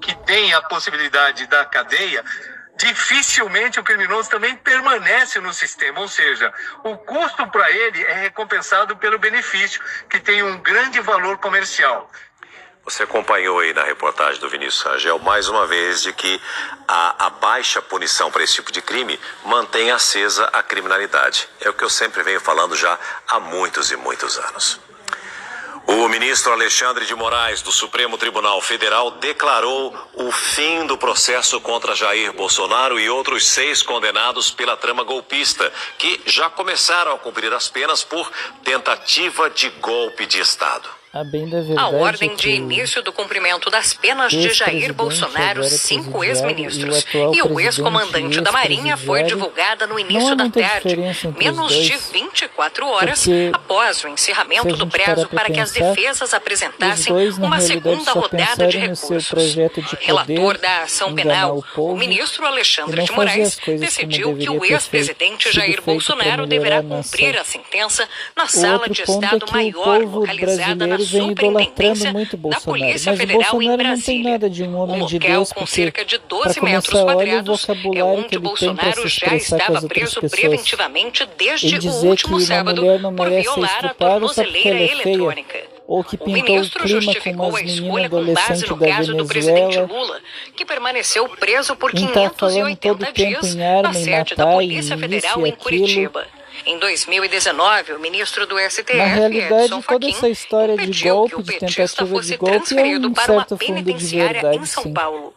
que tem a possibilidade da cadeia, dificilmente o criminoso também permanece no sistema, ou seja, o custo para ele é recompensado pelo benefício, que tem um grande valor comercial. Você acompanhou aí na reportagem do Vinícius Rangel mais uma vez de que a baixa punição para esse tipo de crime mantém acesa a criminalidade. É o que eu sempre venho falando já há muitos e muitos anos. O ministro Alexandre de Moraes, do Supremo Tribunal Federal, declarou o fim do processo contra Jair Bolsonaro e outros 6 condenados pela trama golpista, que já começaram a cumprir as penas por tentativa de golpe de Estado. A ordem de início do cumprimento das penas de Jair Bolsonaro, 5 ex-ministros e o ex-comandante da Marinha foi divulgada no início da tarde, menos de 24 horas após o encerramento do prazo para que as defesas apresentassem uma segunda rodada de recursos. Relator da ação penal, o ministro Alexandre de Moraes decidiu que o ex-presidente Jair Bolsonaro deverá cumprir a sentença na sala de Estado Maior, localizada na Superintendência da Polícia Federal em Brasília. O local, com cerca de 12 metros quadrados, é onde Bolsonaro já estava preso preventivamente desde o último sábado por violar a tornozeleira eletrônica. O ministro justificou a escolha com base no caso do presidente Lula, que permaneceu preso por 580 dias na sede da Polícia Federal em Curitiba. Em 2019, o ministro do STF, Edson Fachin, impediu que o petista fosse transferido para uma penitenciária em São Paulo.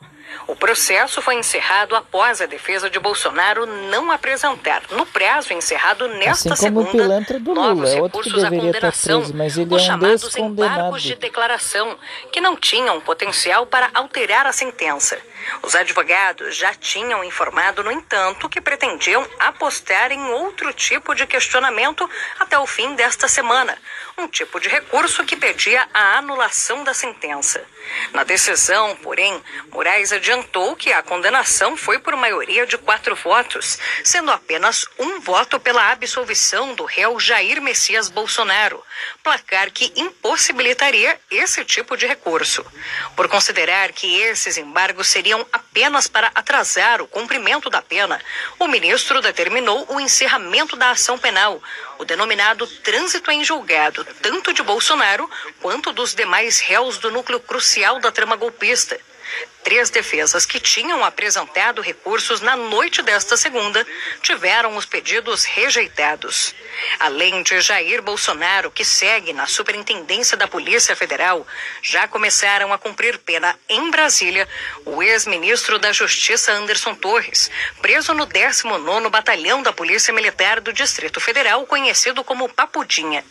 O processo foi encerrado após a defesa de Bolsonaro não apresentar, no prazo encerrado nesta segunda, novos recursos à condenação, os chamados embargos de declaração, que não tinham potencial para alterar a sentença. Os advogados já tinham informado, no entanto, que pretendiam apostar em outro tipo de questionamento até o fim desta semana, um tipo de recurso que pedia a anulação da sentença. Na decisão, porém, Moraes adiantou que a condenação foi por maioria de 4 votos, sendo apenas 1 voto pela absolvição do réu Jair Messias Bolsonaro, placar que impossibilitaria esse tipo de recurso. Por considerar que esses embargos seriam apenas para atrasar o cumprimento da pena, o ministro determinou o encerramento da ação penal, o denominado trânsito em julgado, tanto de Bolsonaro quanto dos demais réus do núcleo crucial da trama golpista. 3 defesas que tinham apresentado recursos na noite desta segunda tiveram os pedidos rejeitados. Além de Jair Bolsonaro, que segue na Superintendência da Polícia Federal, já começaram a cumprir pena em Brasília o ex-ministro da Justiça Anderson Torres, preso no 19º Batalhão da Polícia Militar do Distrito Federal, conhecido como Papudinha.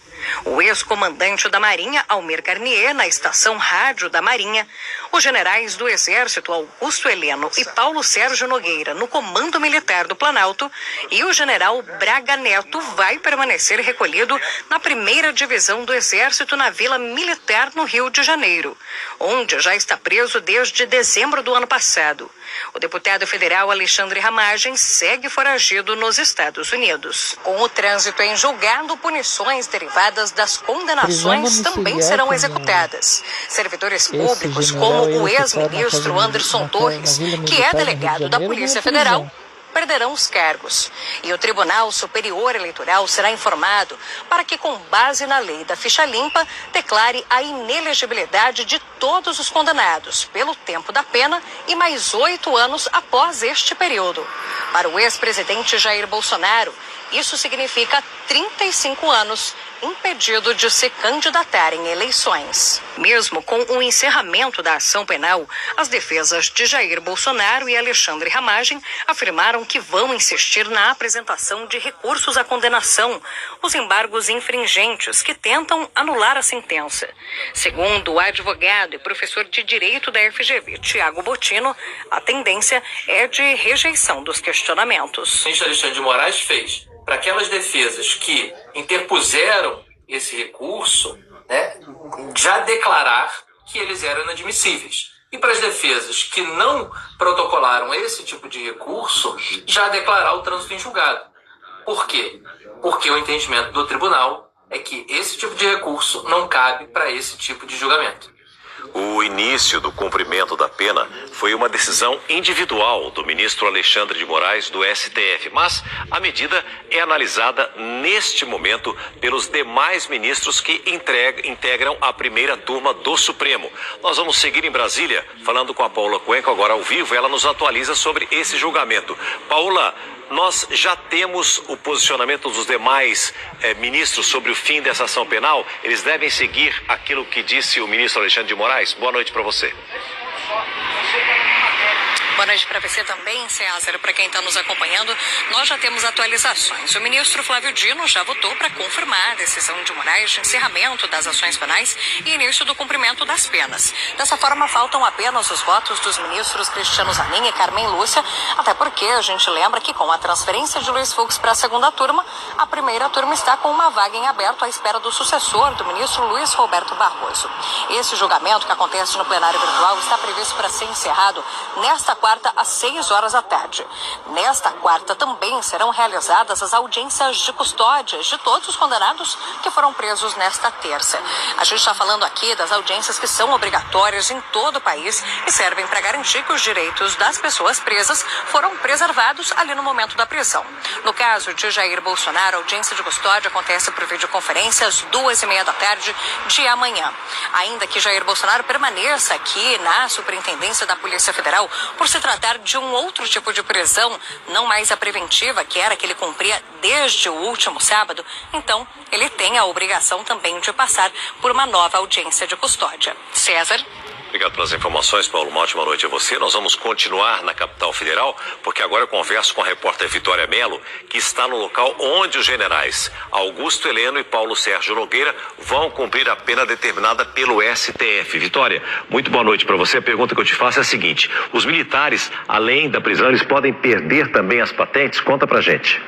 O ex-comandante da Marinha, Almir Garnier, na estação rádio da Marinha, os generais do Exército, Augusto Heleno e Paulo Sérgio Nogueira, no Comando Militar do Planalto, e o general Braga Neto vai permanecer recolhido na 1ª Divisão do Exército na Vila Militar, no Rio de Janeiro, onde já está preso desde dezembro do ano passado. O deputado federal Alexandre Ramagem segue foragido nos Estados Unidos. Com o trânsito em julgado, punições derivadas das condenações também serão executadas. Servidores públicos, como o ex-ministro Anderson Torres, que é delegado da Polícia Federal, perderão os cargos. E o Tribunal Superior Eleitoral será informado para que, com base na lei da ficha limpa, declare a inelegibilidade de todos os condenados pelo tempo da pena e mais 8 anos após este período. Para o ex-presidente Jair Bolsonaro, isso significa 35 anos impedido de se candidatar em eleições. Mesmo com o encerramento da ação penal, as defesas de Jair Bolsonaro e Alexandre Ramagem afirmaram que vão insistir na apresentação de recursos à condenação, os embargos infringentes que tentam anular a sentença. Segundo o advogado e professor de Direito da FGV, Tiago Bottino, a tendência é de rejeição dos questionamentos. O ministro Alexandre de Moraes fez para aquelas defesas que interpuseram esse recurso, já declarar que eles eram inadmissíveis. E para as defesas que não protocolaram esse tipo de recurso, já declarar o trânsito em julgado. Por quê? Porque o entendimento do tribunal é que esse tipo de recurso não cabe para esse tipo de julgamento. O início do cumprimento da pena foi uma decisão individual do ministro Alexandre de Moraes do STF, mas a medida é analisada neste momento pelos demais ministros que integram a primeira turma do Supremo. Nós vamos seguir em Brasília, falando com a Paula Cuenca agora ao vivo. Ela nos atualiza sobre esse julgamento. Paula, nós já temos o posicionamento dos demais ministros sobre o fim dessa ação penal? Eles devem seguir aquilo que disse o ministro Alexandre de Moraes? Boa noite para você. Boa noite para você também, César. Para quem está nos acompanhando, nós já temos atualizações. O ministro Flávio Dino já votou para confirmar a decisão de Moraes de encerramento das ações penais e início do cumprimento das penas. Dessa forma, faltam apenas os votos dos ministros Cristiano Zanin e Carmen Lúcia, até porque a gente lembra que com a transferência de Luiz Fux para a segunda turma, a primeira turma está com uma vaga em aberto à espera do sucessor do ministro Luiz Roberto Barroso. Esse julgamento, que acontece no plenário virtual, está previsto para ser encerrado nesta quarta às 6 horas da tarde. Nesta quarta também serão realizadas as audiências de custódia de todos os condenados que foram presos nesta terça. A gente está falando aqui das audiências que são obrigatórias em todo o país e servem para garantir que os direitos das pessoas presas foram preservados ali no momento da prisão. No caso de Jair Bolsonaro, a audiência de custódia acontece por videoconferência às 2h30 da tarde de amanhã. Ainda que Jair Bolsonaro permaneça aqui na Superintendência da Polícia Federal, por se tratar de um outro tipo de prisão, não mais a preventiva, que era que ele cumpria desde o último sábado, então ele tem a obrigação também de passar por uma nova audiência de custódia. César? Obrigado pelas informações, Paulo. Uma ótima noite a você. Nós vamos continuar na capital federal, porque agora eu converso com a repórter Vitória Mello, que está no local onde os generais Augusto Heleno e Paulo Sérgio Nogueira vão cumprir a pena determinada pelo STF. Vitória, muito boa noite para você. A pergunta que eu te faço é a seguinte: os militares, além da prisão, eles podem perder também as patentes? Conta pra gente.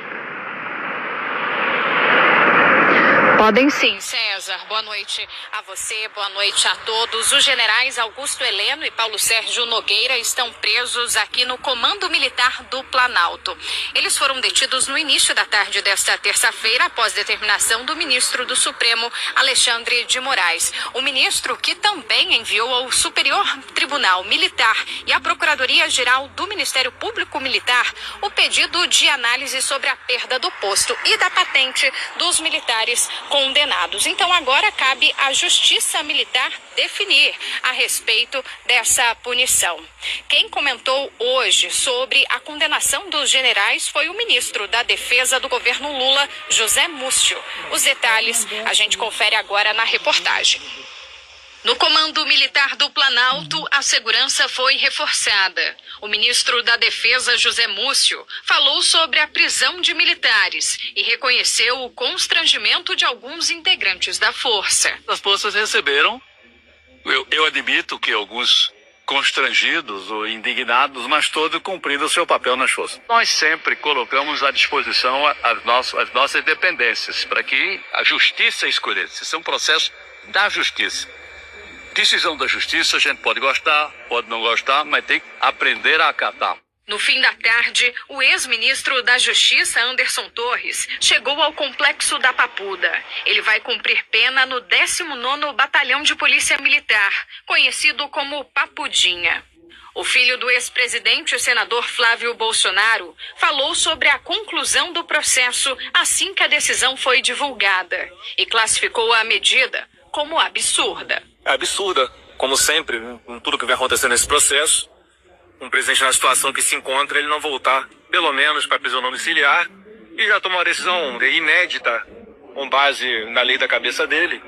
Podem sim, César. Boa noite a você, boa noite a todos. Os generais Augusto Heleno e Paulo Sérgio Nogueira estão presos aqui no Comando Militar do Planalto. Eles foram detidos no início da tarde desta terça-feira, após determinação do ministro do Supremo, Alexandre de Moraes. O ministro que também enviou ao Superior Tribunal Militar e à Procuradoria-Geral do Ministério Público Militar o pedido de análise sobre a perda do posto e da patente dos militares condenados. Então agora cabe à Justiça Militar definir a respeito dessa punição. Quem comentou hoje sobre a condenação dos generais foi o ministro da Defesa do governo Lula, José Múcio. Os detalhes a gente confere agora na reportagem. No Comando Militar do Planalto, a segurança foi reforçada. O ministro da Defesa, José Múcio, falou sobre a prisão de militares e reconheceu o constrangimento de alguns integrantes da força. As forças receberam, eu admito que alguns constrangidos ou indignados, mas todos cumprindo o seu papel nas forças. Nós sempre colocamos à disposição as nossas dependências para que a justiça escolhesse. Isso é um processo da justiça. Decisão da justiça, a gente pode gostar, pode não gostar, mas tem que aprender a acatar. No fim da tarde, o ex-ministro da Justiça, Anderson Torres, chegou ao Complexo da Papuda. Ele vai cumprir pena no 19º Batalhão de Polícia Militar, conhecido como Papudinha. O filho do ex-presidente, o senador Flávio Bolsonaro, falou sobre a conclusão do processo assim que a decisão foi divulgada e classificou a medida como absurda. É absurda, como sempre, com tudo que vem acontecendo nesse processo. Um presidente na situação que se encontra, ele não voltar, pelo menos para a prisão domiciliar, e já tomou uma decisão inédita, com base na lei da cabeça dele,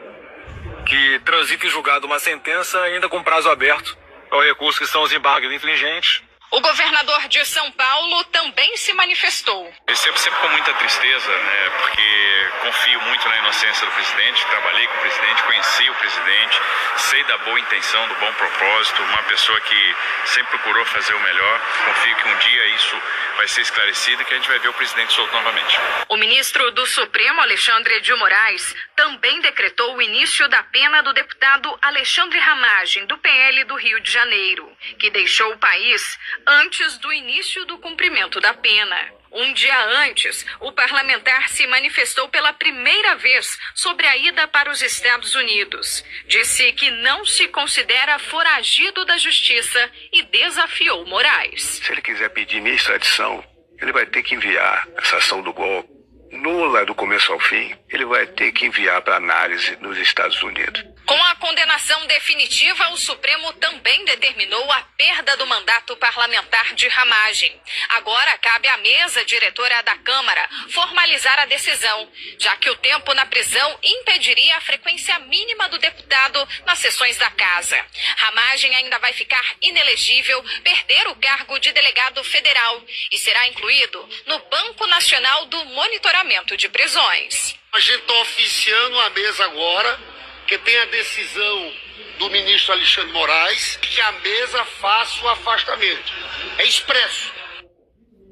que transita em julgado uma sentença ainda com prazo aberto ao recurso que são os embargos infringentes. O governador de São Paulo também se manifestou. Eu sempre com muita tristeza, né, porque confio muito na inocência do presidente, trabalhei com o presidente, conheci o presidente, sei da boa intenção, do bom propósito, uma pessoa que sempre procurou fazer o melhor. Confio que um dia isso vai ser esclarecido e que a gente vai ver o presidente solto novamente. O ministro do Supremo, Alexandre de Moraes, também decretou o início da pena do deputado Alexandre Ramagem, do PL do Rio de Janeiro, que deixou o país antes do início do cumprimento da pena. Um dia antes, o parlamentar se manifestou pela primeira vez sobre a ida para os Estados Unidos. Disse que não se considera foragido da justiça e desafiou Moraes. Se ele quiser pedir minha extradição, ele vai ter que enviar essa ação do golpe nula do começo ao fim, ele vai ter que enviar para análise nos Estados Unidos. Com a condenação definitiva, o Supremo também determinou a perda do mandato parlamentar de Ramagem. Agora cabe à mesa diretora da Câmara formalizar a decisão, já que o tempo na prisão impediria a frequência mínima do deputado nas sessões da casa. Ramagem ainda vai ficar inelegível, perder o cargo de delegado federal e será incluído no Banco Nacional do Monitoramento de Prisões. A gente está oficiando a mesa agora, que tem a decisão do ministro Alexandre de Moraes, que a mesa faça o afastamento. É expresso.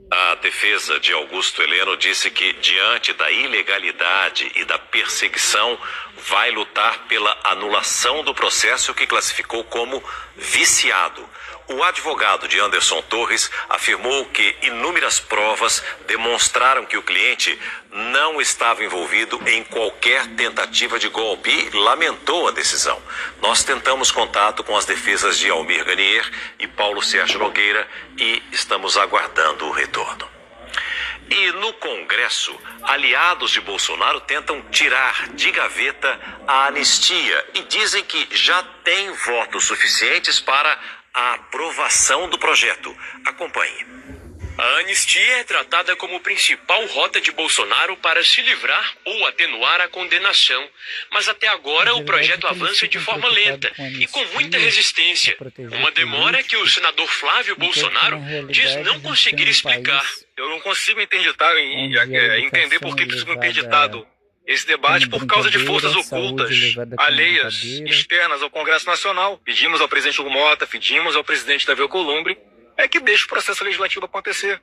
A defesa de Augusto Heleno disse que, diante da ilegalidade e da perseguição, vai lutar pela anulação do processo que classificou como viciado. O advogado de Anderson Torres afirmou que inúmeras provas demonstraram que o cliente não estava envolvido em qualquer tentativa de golpe e lamentou a decisão. Nós tentamos contato com as defesas de Almir Ganier e Paulo Sérgio Nogueira e estamos aguardando o retorno. E no Congresso, aliados de Bolsonaro tentam tirar de gaveta a anistia e dizem que já tem votos suficientes para a aprovação do projeto. Acompanhe. A anistia é tratada como principal rota de Bolsonaro para se livrar ou atenuar a condenação. Mas até agora o projeto avança de forma lenta e com muita resistência. Uma demora que o senador Flávio Bolsonaro diz não conseguir explicar. Eu não consigo entender por que precisa interditado esse debate por causa de forças ocultas, alheias, externas ao Congresso Nacional. Pedimos ao presidente Hugo Mota, pedimos ao presidente Davi Alcolumbre, que deixe o processo legislativo acontecer.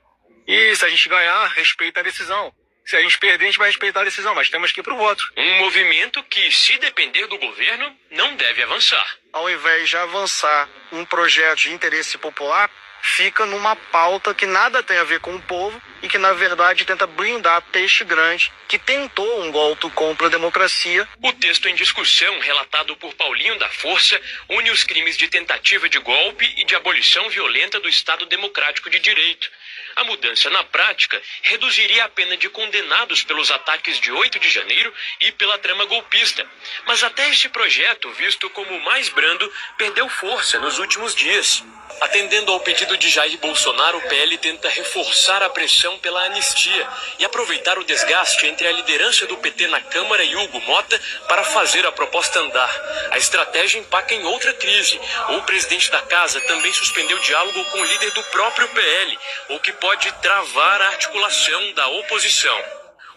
E se a gente ganhar, respeita a decisão. Se a gente perder, a gente vai respeitar a decisão, mas temos que ir para o voto. Um movimento que, se depender do governo, não deve avançar. Ao invés de avançar um projeto de interesse popular, fica numa pauta que nada tem a ver com o povo e que, na verdade, tenta blindar peixe grande que tentou um golpe contra a democracia. O texto em discussão, relatado por Paulinho da Força, une os crimes de tentativa de golpe e de abolição violenta do Estado Democrático de Direito. A mudança, na prática, reduziria a pena de condenados pelos ataques de 8 de janeiro e pela trama golpista. Mas até esse projeto, visto como o mais brando, perdeu força nos últimos dias. Atendendo ao pedido de Jair Bolsonaro, o PL tenta reforçar a pressão pela anistia e aproveitar o desgaste entre a liderança do PT na Câmara e Hugo Mota para fazer a proposta andar. A estratégia empaca em outra crise. O presidente da casa também suspendeu diálogo com o líder do próprio PL, o que pode travar a articulação da oposição.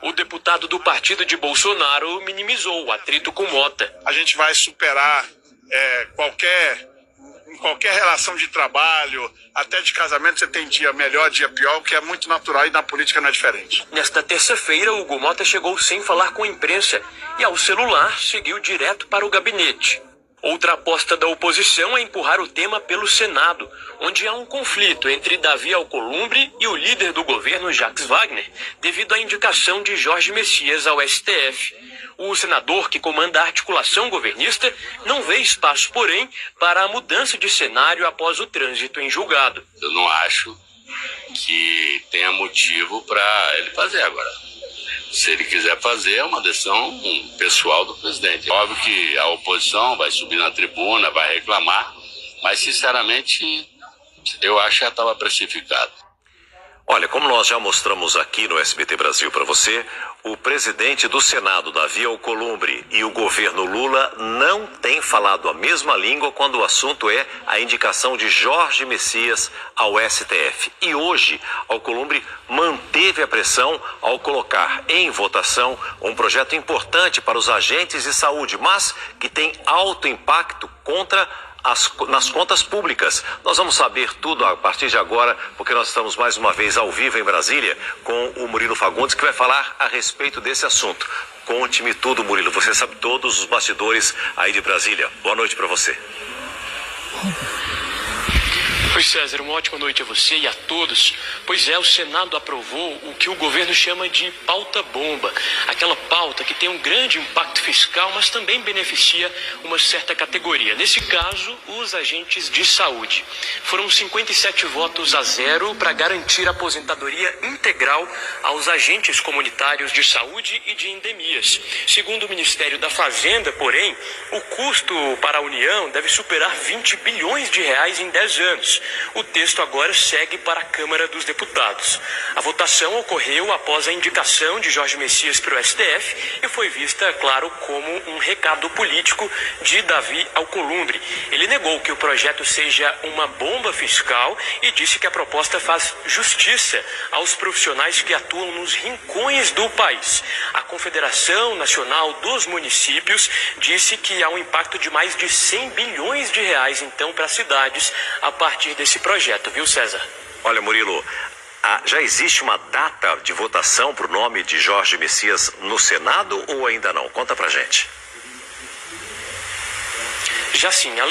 O deputado do partido de Bolsonaro minimizou o atrito com Mota. A gente vai superar qualquer relação de trabalho, até de casamento, você tem dia melhor, dia pior, o que é muito natural e na política não é diferente. Nesta terça-feira, Hugo Mota chegou sem falar com a imprensa e, ao celular, seguiu direto para o gabinete. Outra aposta da oposição é empurrar o tema pelo Senado, onde há um conflito entre Davi Alcolumbre e o líder do governo, Jacques Wagner, devido à indicação de Jorge Messias ao STF. O senador que comanda a articulação governista não vê espaço, porém, para a mudança de cenário após o trânsito em julgado. Eu não acho que tenha motivo para ele fazer agora. Se ele quiser fazer, é uma decisão pessoal do presidente. Óbvio que a oposição vai subir na tribuna, vai reclamar, mas, sinceramente, eu acho que já estava precificado. Olha, como nós já mostramos aqui no SBT Brasil para você, o presidente do Senado, Davi Alcolumbre, e o governo Lula não têm falado a mesma língua quando o assunto é a indicação de Jorge Messias ao STF. E hoje, Alcolumbre manteve a pressão ao colocar em votação um projeto importante para os agentes de saúde, mas que tem alto impacto nas contas públicas. Nós vamos saber tudo a partir de agora, porque nós estamos mais uma vez ao vivo em Brasília com o Murilo Fagundes, que vai falar a respeito desse assunto. Conte-me tudo, Murilo. Você sabe todos os bastidores aí de Brasília. Boa noite para você. Oi, César, uma ótima noite a você e a todos. Pois é, o Senado aprovou o que o governo chama de pauta-bomba. Aquela pauta que tem um grande impacto fiscal, mas também beneficia uma certa categoria. Nesse caso, os agentes de saúde. Foram 57 votos a 0 para garantir a aposentadoria integral aos agentes comunitários de saúde e de endemias. Segundo o Ministério da Fazenda, porém, o custo para a União deve superar 20 bilhões de reais em 10 anos. O texto agora segue para a Câmara dos Deputados. A votação ocorreu após a indicação de Jorge Messias para o STF e foi vista, claro, como um recado político de Davi Alcolumbre. Ele negou que o projeto seja uma bomba fiscal e disse que a proposta faz justiça aos profissionais que atuam nos rincões do país. A Confederação Nacional dos Municípios disse que há um impacto de mais de 100 bilhões de reais, então, para as cidades a partir desse projeto, viu, César? Olha, Murilo, já existe uma data de votação para o nome de Jorge Messias no Senado ou ainda não? Conta pra gente. Já sim, além